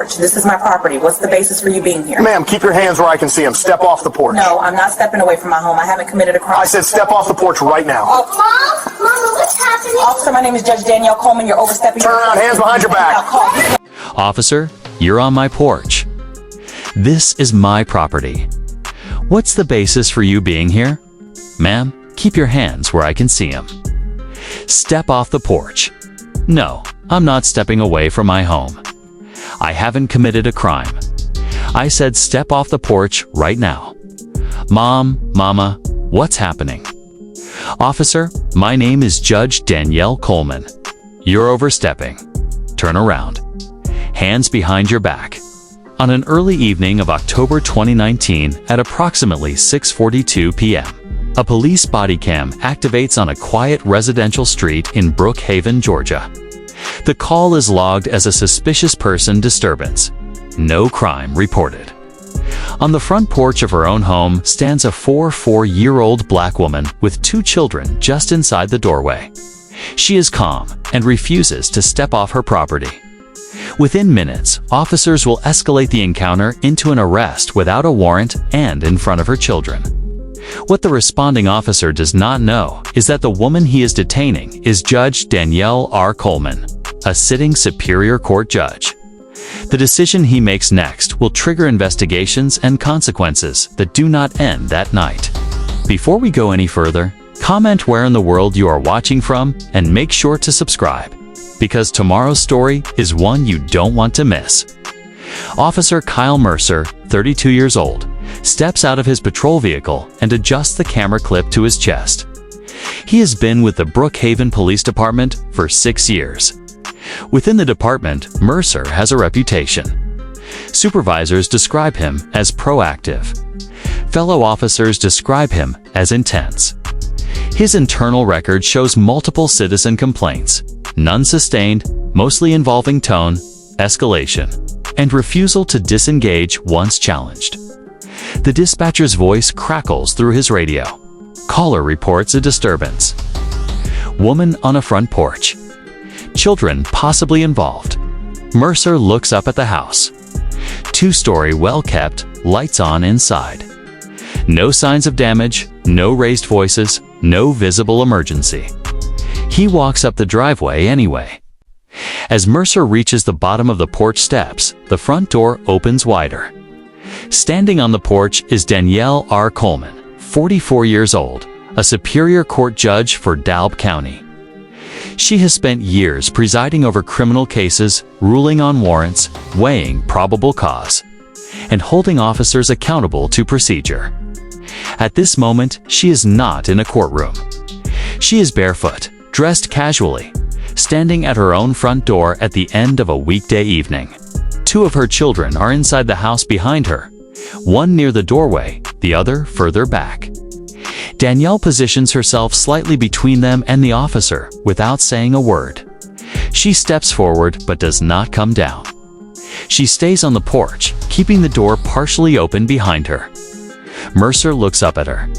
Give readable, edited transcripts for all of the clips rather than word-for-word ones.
porch. This is my property. What's the basis for you being here? Ma'am, keep your hands where I can see them. Step off the porch. No, I'm not stepping away from my home. I haven't committed a crime. I said step off the porch right now. Oh. Mama, what's happening? Officer, my name is Judge Danielle Coleman. You're overstepping. Turn around, hands behind your back. Officer, you're on my porch. This is my property. What's the basis for you being here? Ma'am, keep your hands where I can see them. Step off the porch. No, I'm not stepping away from my home. I haven't committed a crime. I said step off the porch right now. Mama, what's happening? Officer, my name is Judge Danielle Coleman. You're overstepping. Turn around. Hands behind your back. On an early evening of October 2019 at approximately 6:42 p.m., a police body cam activates on a quiet residential street in Brookhaven, Georgia. The call is logged as a suspicious person disturbance. No crime reported. On the front porch of her own home stands a 4-year-old black woman with 2 children just inside the doorway. She is calm and refuses to step off her property. Within minutes, officers will escalate the encounter into an arrest without a warrant and in front of her children. What the responding officer does not know is that the woman he is detaining is Judge Danielle R. Coleman, a sitting Superior Court judge. The decision he makes next will trigger investigations and consequences that do not end that night. Before we go any further, comment where in the world you are watching from and make sure to subscribe, because tomorrow's story is one you don't want to miss. Officer Kyle Mercer, 32 years old, steps out of his patrol vehicle and adjusts the camera clip to his chest. He has been with the Brookhaven Police Department for 6 years. Within the department, Mercer has a reputation. Supervisors describe him as proactive. Fellow officers describe him as intense. His internal record shows multiple citizen complaints, none sustained, mostly involving tone, escalation, and refusal to disengage once challenged. The dispatcher's voice crackles through his radio. Caller reports a disturbance. Woman on a front porch. Children possibly involved. Mercer looks up at the house. 2-story, well-kept, lights on inside. No signs of damage, no raised voices, no visible emergency. He walks up the driveway anyway. As Mercer reaches the bottom of the porch steps, the front door opens wider. Standing on the porch is Danielle R. Coleman, 44 years old, a Superior Court judge for DeKalb County. She has spent years presiding over criminal cases, ruling on warrants, weighing probable cause, and holding officers accountable to procedure. At this moment, she is not in a courtroom. She is barefoot, dressed casually, standing at her own front door at the end of a weekday evening. 2 of her children are inside the house behind her, one near the doorway, the other further back. Danielle positions herself slightly between them and the officer without saying a word. She steps forward but does not come down. She stays on the porch, keeping the door partially open behind her. Mercer looks up at her.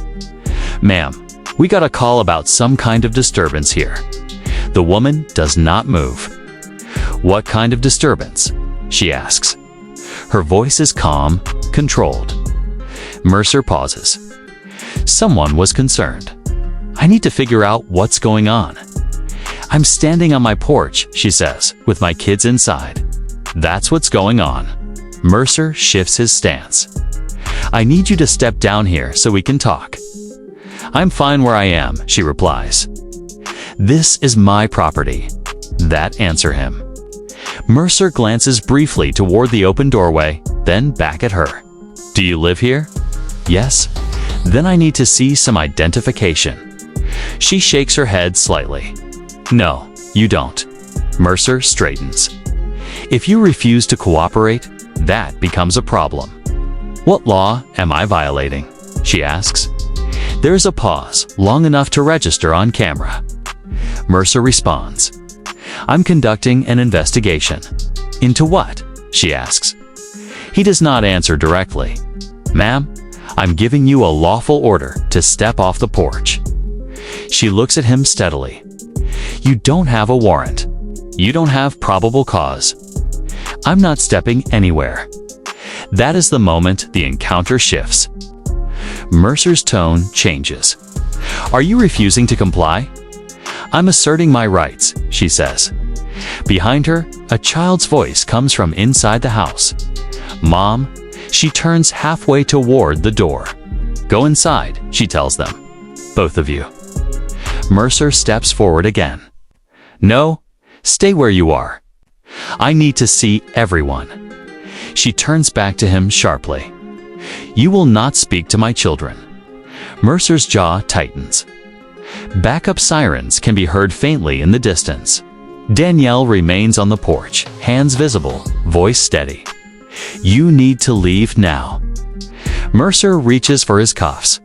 "Ma'am, we got a call about some kind of disturbance here." The woman does not move. "What kind of disturbance?" she asks. Her voice is calm, controlled. Mercer pauses. "Someone was concerned. I need to figure out what's going on." "I'm standing on my porch," she says, "with my kids inside." "That's what's going on." Mercer shifts his stance. "I need you to step down here so we can talk." "I'm fine where I am," she replies. "This is my property." That answer him. Mercer glances briefly toward the open doorway, then back at her. "Do you live here?" "Yes." "Then I need to see some identification." She shakes her head slightly. "No, you don't." Mercer straightens. "If you refuse to cooperate, that becomes a problem." "What law am I violating?" she asks. There's a pause, long enough to register on camera. Mercer responds, "I'm conducting an investigation." "Into what?" she asks. He does not answer directly. "Ma'am, I'm giving you a lawful order to step off the porch." She looks at him steadily. "You don't have a warrant. You don't have probable cause." I'm not stepping anywhere. That is the moment the encounter shifts. Mercer's tone changes. Are you refusing to comply? I'm asserting my rights, she says. Behind her, a child's voice comes from inside the house. Mom, she turns halfway toward the door. Go inside, she tells them. Both of you. Mercer steps forward again. No, stay where you are. I need to see everyone. She turns back to him sharply. You will not speak to my children. Mercer's jaw tightens. Backup sirens can be heard faintly in the distance. Danielle remains on the porch, hands visible, voice steady. You need to leave now. Mercer reaches for his cuffs.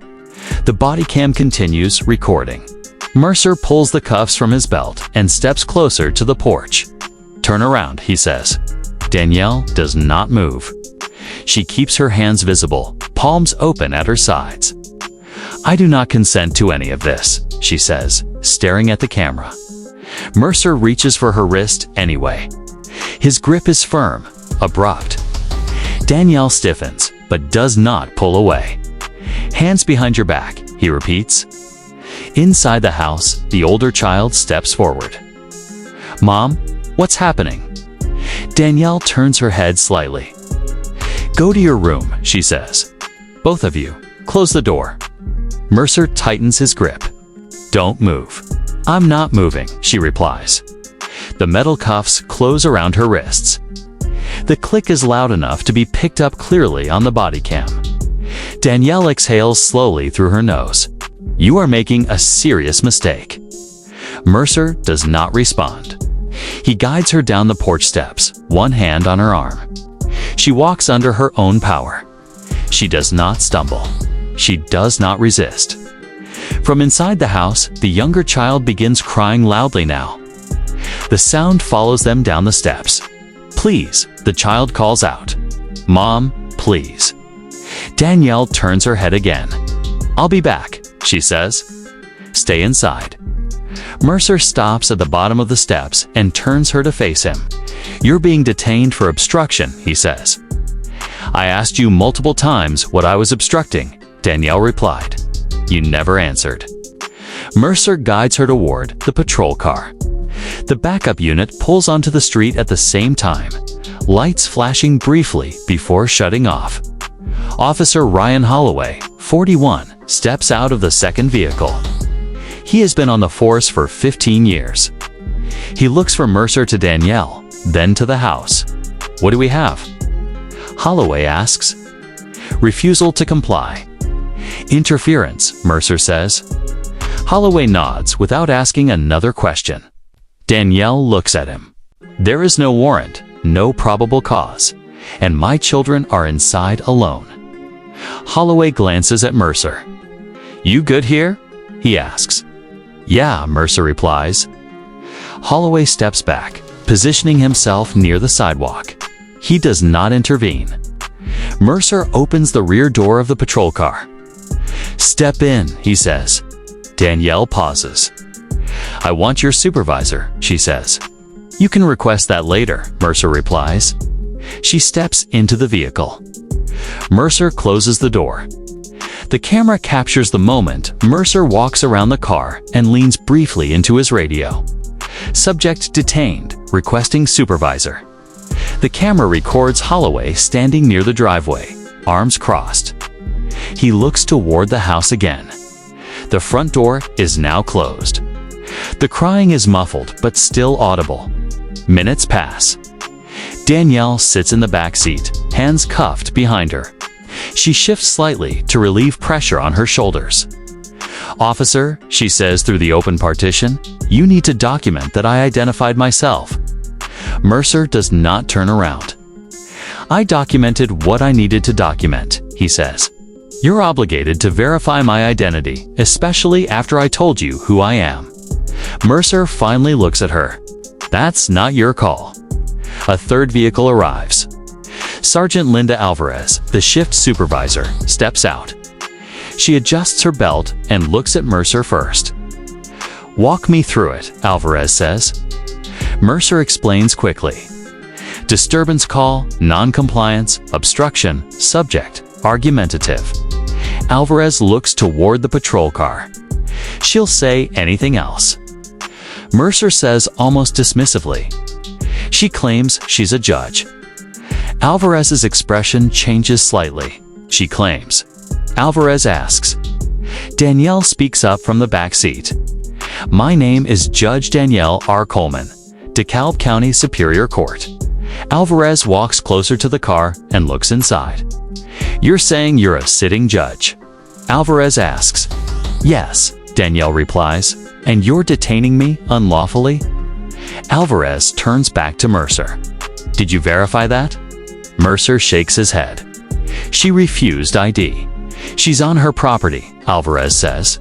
The body cam continues recording. Mercer pulls the cuffs from his belt and steps closer to the porch. Turn around, he says. Danielle does not move. She keeps her hands visible, palms open at her sides. I do not consent to any of this, she says, staring at the camera. Mercer reaches for her wrist anyway. His grip is firm, abrupt. Danielle stiffens, but does not pull away. Hands behind your back, he repeats. Inside the house, the older child steps forward. Mom, what's happening? Danielle turns her head slightly. Go to your room, she says. Both of you, close the door. Mercer tightens his grip. Don't move. I'm not moving, she replies. The metal cuffs close around her wrists. The click is loud enough to be picked up clearly on the body cam. Danielle exhales slowly through her nose. You are making a serious mistake. Mercer does not respond. He guides her down the porch steps, one hand on her arm. She walks under her own power. She does not stumble. She does not resist. From inside the house, the younger child begins crying loudly now. The sound follows them down the steps. Please, the child calls out. Mom, please. Danielle turns her head again. I'll be back, she says. Stay inside. Mercer stops at the bottom of the steps and turns her to face him. You're being detained for obstruction, he says. I asked you multiple times what I was obstructing, Danielle replied. You never answered. Mercer guides her toward the patrol car. The backup unit pulls onto the street at the same time, lights flashing briefly before shutting off. Officer Ryan Holloway, 41, steps out of the second vehicle. He has been on the force for 15 years. He looks from Mercer to Danielle, then to the house. What do we have? Holloway asks. Refusal to comply. Interference, Mercer says. Holloway nods without asking another question. Danielle looks at him. There is no warrant, no probable cause, and my children are inside alone. Holloway glances at Mercer. You good here? He asks. Yeah, Mercer replies. Holloway steps back, positioning himself near the sidewalk. He does not intervene. Mercer opens the rear door of the patrol car. Step in, he says. Danielle pauses. I want your supervisor, she says. You can request that later, Mercer replies. She steps into the vehicle. Mercer closes the door. The camera captures the moment Mercer walks around the car and leans briefly into his radio. Subject detained, requesting supervisor. The camera records Holloway standing near the driveway, arms crossed. He looks toward the house again. The front door is now closed. The crying is muffled but still audible. Minutes pass. Danielle sits in the back seat, hands cuffed behind her. She shifts slightly to relieve pressure on her shoulders. Officer, she says through the open partition, you need to document that I identified myself. Mercer does not turn around. I documented what I needed to document, he says. You're obligated to verify my identity, especially after I told you who I am. Mercer finally looks at her. That's not your call. A third vehicle arrives. Sergeant Linda Alvarez, the shift supervisor, steps out. She adjusts her belt and looks at Mercer first. Walk me through it, Alvarez says. Mercer explains quickly. Disturbance call, non-compliance, obstruction, subject, argumentative. Alvarez looks toward the patrol car. She'll say anything else. Mercer says almost dismissively. She claims she's a judge. Alvarez's expression changes slightly. She claims. Alvarez asks. Danielle speaks up from the back seat. My name is Judge Danielle R. Coleman, DeKalb County Superior Court. Alvarez walks closer to the car and looks inside. You're saying you're a sitting judge? Alvarez asks. Yes, Danielle replies. And you're detaining me unlawfully? Alvarez turns back to Mercer. Did you verify that? Mercer shakes his head. She refused ID. She's on her property, Alvarez says.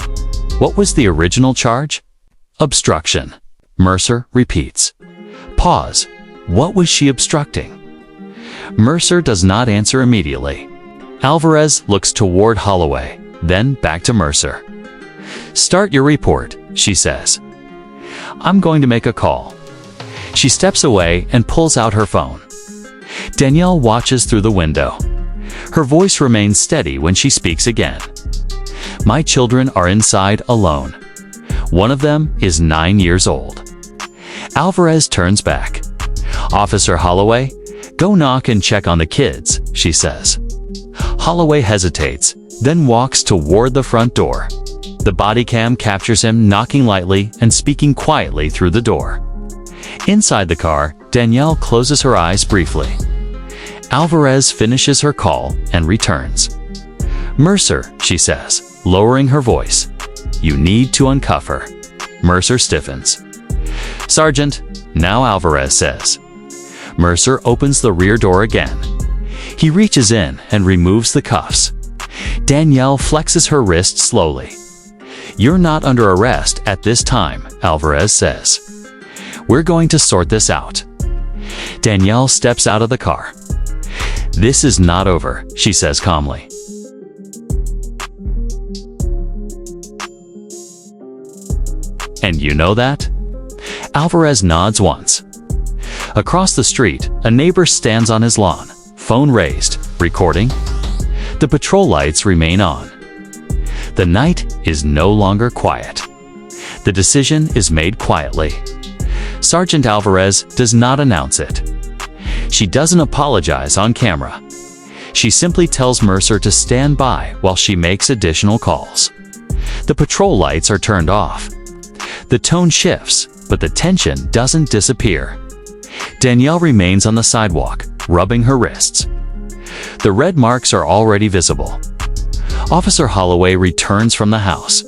What was the original charge? Obstruction. Mercer repeats. Pause. What was she obstructing? Mercer does not answer immediately. Alvarez looks toward Holloway, then back to Mercer. Start your report, she says. I'm going to make a call. She steps away and pulls out her phone. Danielle watches through the window. Her voice remains steady when she speaks again. My children are inside alone. One of them is 9 years old. Alvarez turns back. Officer Holloway, go knock and check on the kids, she says. Holloway hesitates, then walks toward the front door. The body cam captures him knocking lightly and speaking quietly through the door. Inside the car, Danielle closes her eyes briefly. Alvarez finishes her call and returns. Mercer, she says, lowering her voice. You need to uncuff her. Mercer stiffens. Sergeant, now Alvarez says. Mercer opens the rear door again. He reaches in and removes the cuffs. Danielle flexes her wrist slowly. You're not under arrest at this time, Alvarez says. We're going to sort this out. Danielle steps out of the car. This is not over, she says calmly. And you know that? Alvarez nods once. Across the street, a neighbor stands on his lawn, phone raised, recording. The patrol lights remain on. The night is no longer quiet. The decision is made quietly. Sergeant Alvarez does not announce it. She doesn't apologize on camera. She simply tells Mercer to stand by while she makes additional calls. The patrol lights are turned off. The tone shifts, but the tension doesn't disappear. Danielle remains on the sidewalk, rubbing her wrists. The red marks are already visible. Officer Holloway returns from the house.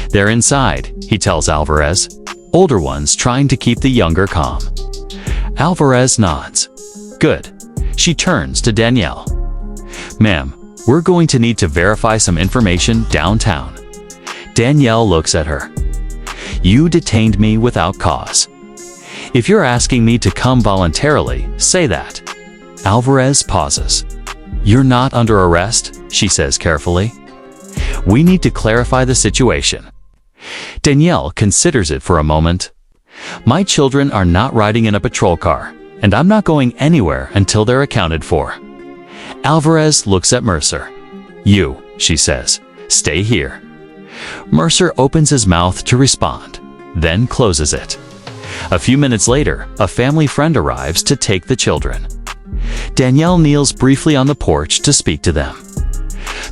They're inside, he tells Alvarez, older ones trying to keep the younger calm. Alvarez nods. Good. She turns to Danielle. Ma'am, we're going to need to verify some information downtown. Danielle looks at her. You detained me without cause. If you're asking me to come voluntarily, say that. Alvarez pauses. You're not under arrest, she says carefully. We need to clarify the situation. Danielle considers it for a moment. My children are not riding in a patrol car, and I'm not going anywhere until they're accounted for. Alvarez looks at Mercer. You, she says, stay here. Mercer opens his mouth to respond, then closes it. A few minutes later, a family friend arrives to take the children. Danielle kneels briefly on the porch to speak to them.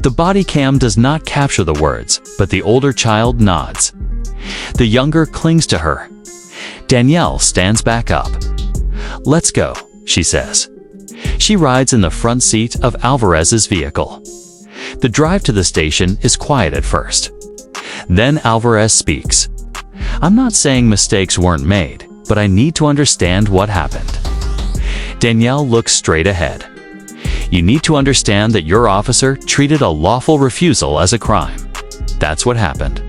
The body cam does not capture the words, but the older child nods. The younger clings to her. Danielle stands back up. Let's go, she says. She rides in the front seat of Alvarez's vehicle. The drive to the station is quiet at first. Then Alvarez speaks. I'm not saying mistakes weren't made, but I need to understand what happened. Danielle looks straight ahead. You need to understand that your officer treated a lawful refusal as a crime. That's what happened.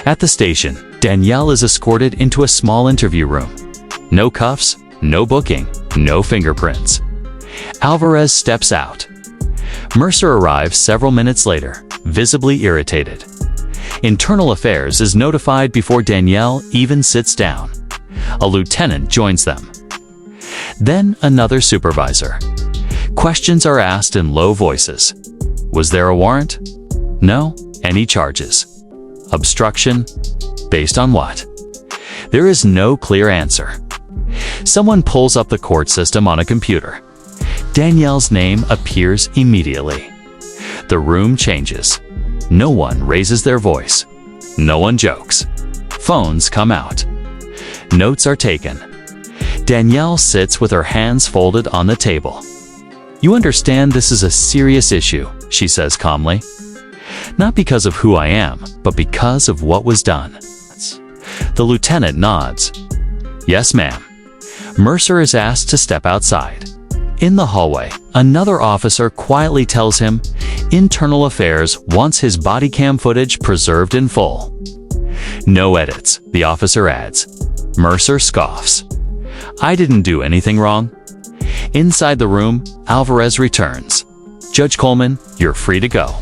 At the station, Danielle is escorted into a small interview room. No cuffs, no booking, no fingerprints. Alvarez steps out. Mercer arrives several minutes later, visibly irritated. Internal Affairs is notified before Danielle even sits down. A lieutenant joins them. Then another supervisor. Questions are asked in low voices. Was there a warrant? No. Any charges? Obstruction? Based on what? There is no clear answer. Someone pulls up the court system on a computer. Danielle's name appears immediately. The room changes. No one raises their voice. No one jokes. Phones come out. Notes are taken. Danielle sits with her hands folded on the table. You understand this is a serious issue, she says calmly. Not because of who I am, but because of what was done. The lieutenant nods. Yes, ma'am. Mercer is asked to step outside. In the hallway, another officer quietly tells him Internal Affairs wants his body cam footage preserved in full. No edits, the officer adds. Mercer scoffs. I didn't do anything wrong. Inside the room, Alvarez returns. Judge Coleman, you're free to go.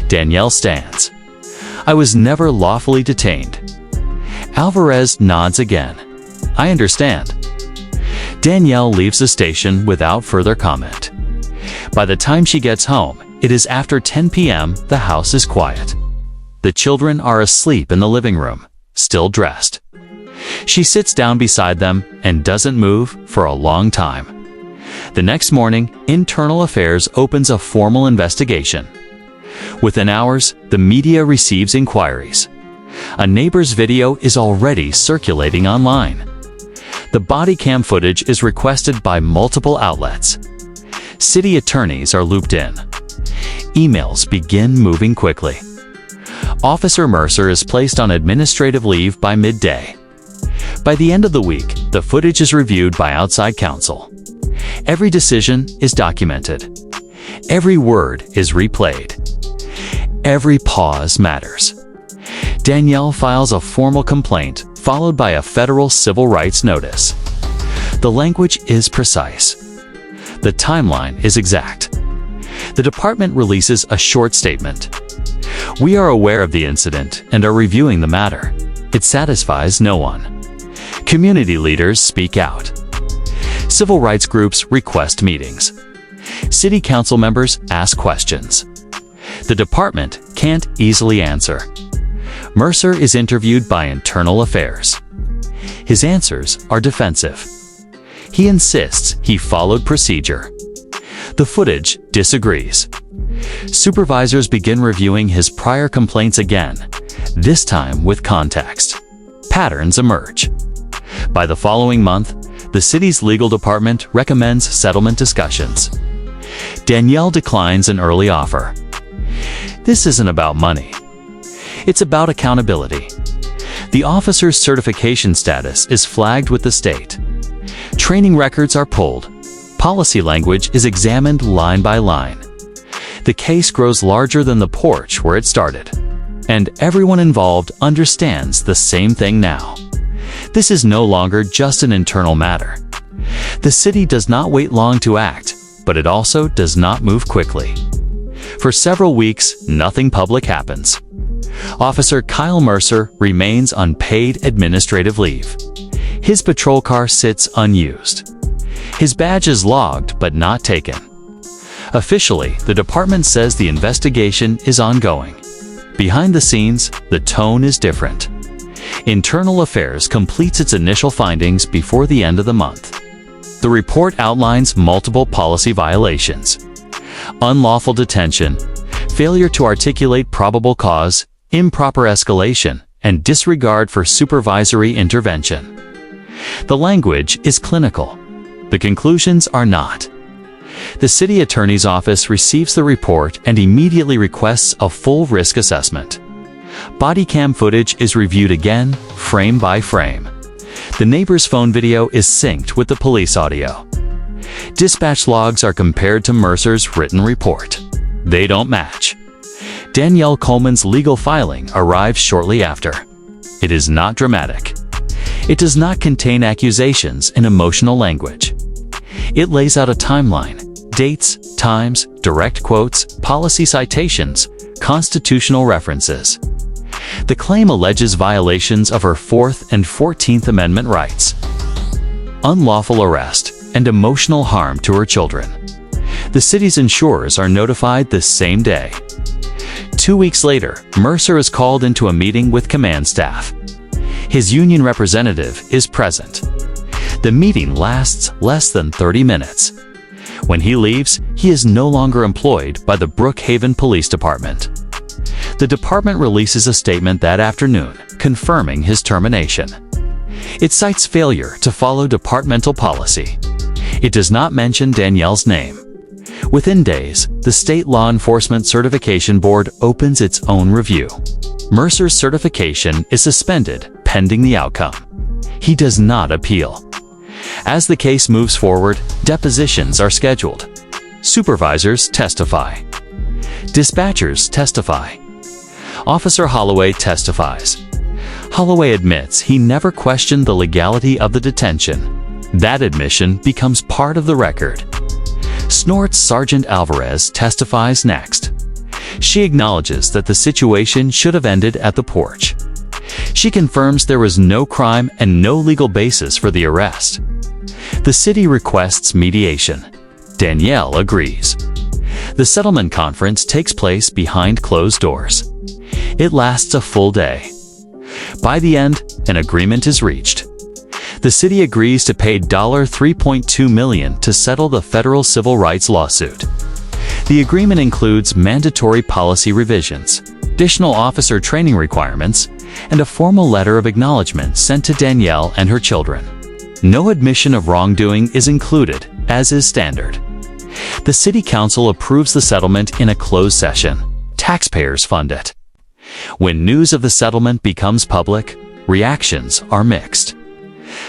Danielle stands. I was never lawfully detained. Alvarez nods again. I understand. Danielle leaves the station without further comment. By the time she gets home, it is after 10 p.m. The house is quiet. The children are asleep in the living room, still dressed. She sits down beside them and doesn't move for a long time. The next morning, Internal Affairs opens a formal investigation. Within hours, the media receives inquiries. A neighbor's video is already circulating online. The body cam footage is requested by multiple outlets. City attorneys are looped in. Emails begin moving quickly. Officer Mercer is placed on administrative leave by midday. By the end of the week, the footage is reviewed by outside counsel. Every decision is documented. Every word is replayed. Every pause matters. Danielle files a formal complaint, followed by a federal civil rights notice. The language is precise. The timeline is exact. The department releases a short statement. We are aware of the incident and are reviewing the matter. It satisfies no one. Community leaders speak out. Civil rights groups request meetings. City council members ask questions. The department can't easily answer. Mercer is interviewed by Internal Affairs. His answers are defensive. He insists he followed procedure. The footage disagrees. Supervisors begin reviewing his prior complaints again, this time with context. Patterns emerge. By the following month, the city's legal department recommends settlement discussions. Danielle declines an early offer. This isn't about money. It's about accountability. The officer's certification status is flagged with the state. Training records are pulled. Policy language is examined line by line. The case grows larger than the porch where it started. And everyone involved understands the same thing now. This is no longer just an internal matter. The city does not wait long to act, but it also does not move quickly. For several weeks, nothing public happens. Officer Kyle Mercer remains on paid administrative leave. His patrol car sits unused. His badge is logged but not taken. Officially, the department says the investigation is ongoing. Behind the scenes, the tone is different. Internal Affairs completes its initial findings before the end of the month. The report outlines multiple policy violations: unlawful detention, failure to articulate probable cause, improper escalation, and disregard for supervisory intervention. The language is clinical. The conclusions are not. The city attorney's office receives the report and immediately requests a full risk assessment. Body cam footage is reviewed again, frame by frame. The neighbor's phone video is synced with the police audio. Dispatch logs are compared to Mercer's written report. They don't match. Danielle Coleman's legal filing arrives shortly after. It is not dramatic. It does not contain accusations in emotional language. It lays out a timeline: dates, times, direct quotes, policy citations, constitutional references. The claim alleges violations of her 4th and 14th Amendment rights. Unlawful arrest, and emotional harm to her children. The city's insurers are notified the same day. 2 weeks later, Mercer is called into a meeting with command staff. His union representative is present. The meeting lasts less than 30 minutes. When he leaves, he is no longer employed by the Brookhaven Police Department. The department releases a statement that afternoon, confirming his termination. It cites failure to follow departmental policy. It does not mention Danielle's name. Within days, the State Law Enforcement Certification Board opens its own review. Mercer's certification is suspended pending the outcome. He does not appeal. As the case moves forward, depositions are scheduled. Supervisors testify. Dispatchers testify. Officer Holloway testifies. Holloway admits he never questioned the legality of the detention. That admission becomes part of the record. Snort's Sergeant Alvarez testifies next. She acknowledges that the situation should have ended at the porch. She confirms there was no crime and no legal basis for the arrest. The city requests mediation. Danielle agrees. The settlement conference takes place behind closed doors. It lasts a full day. By the end, an agreement is reached. The city agrees to pay $3.2 million to settle the federal civil rights lawsuit. The agreement includes mandatory policy revisions, additional officer training requirements, and a formal letter of acknowledgement sent to Danielle and her children. No admission of wrongdoing is included, as is standard. The City Council approves the settlement in a closed session. Taxpayers fund it. When news of the settlement becomes public, reactions are mixed.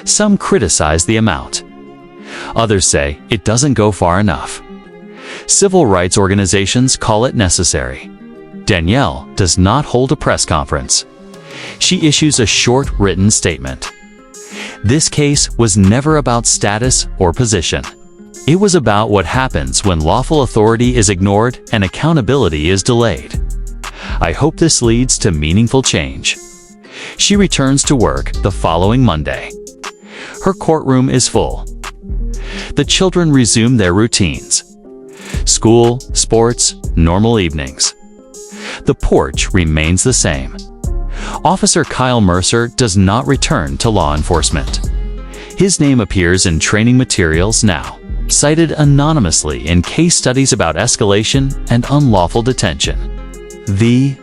Some criticize the amount. Others say it doesn't go far enough. Civil rights organizations call it necessary. Danielle does not hold a press conference. She issues a short written statement. This case was never about status or position. It was about what happens when lawful authority is ignored and accountability is delayed. I hope this leads to meaningful change. She returns to work the following Monday. Her courtroom is full. The children resume their routines. School, sports, normal evenings. The porch remains the same. Officer Kyle Mercer does not return to law enforcement. His name appears in training materials now, cited anonymously in case studies about escalation and unlawful detention. The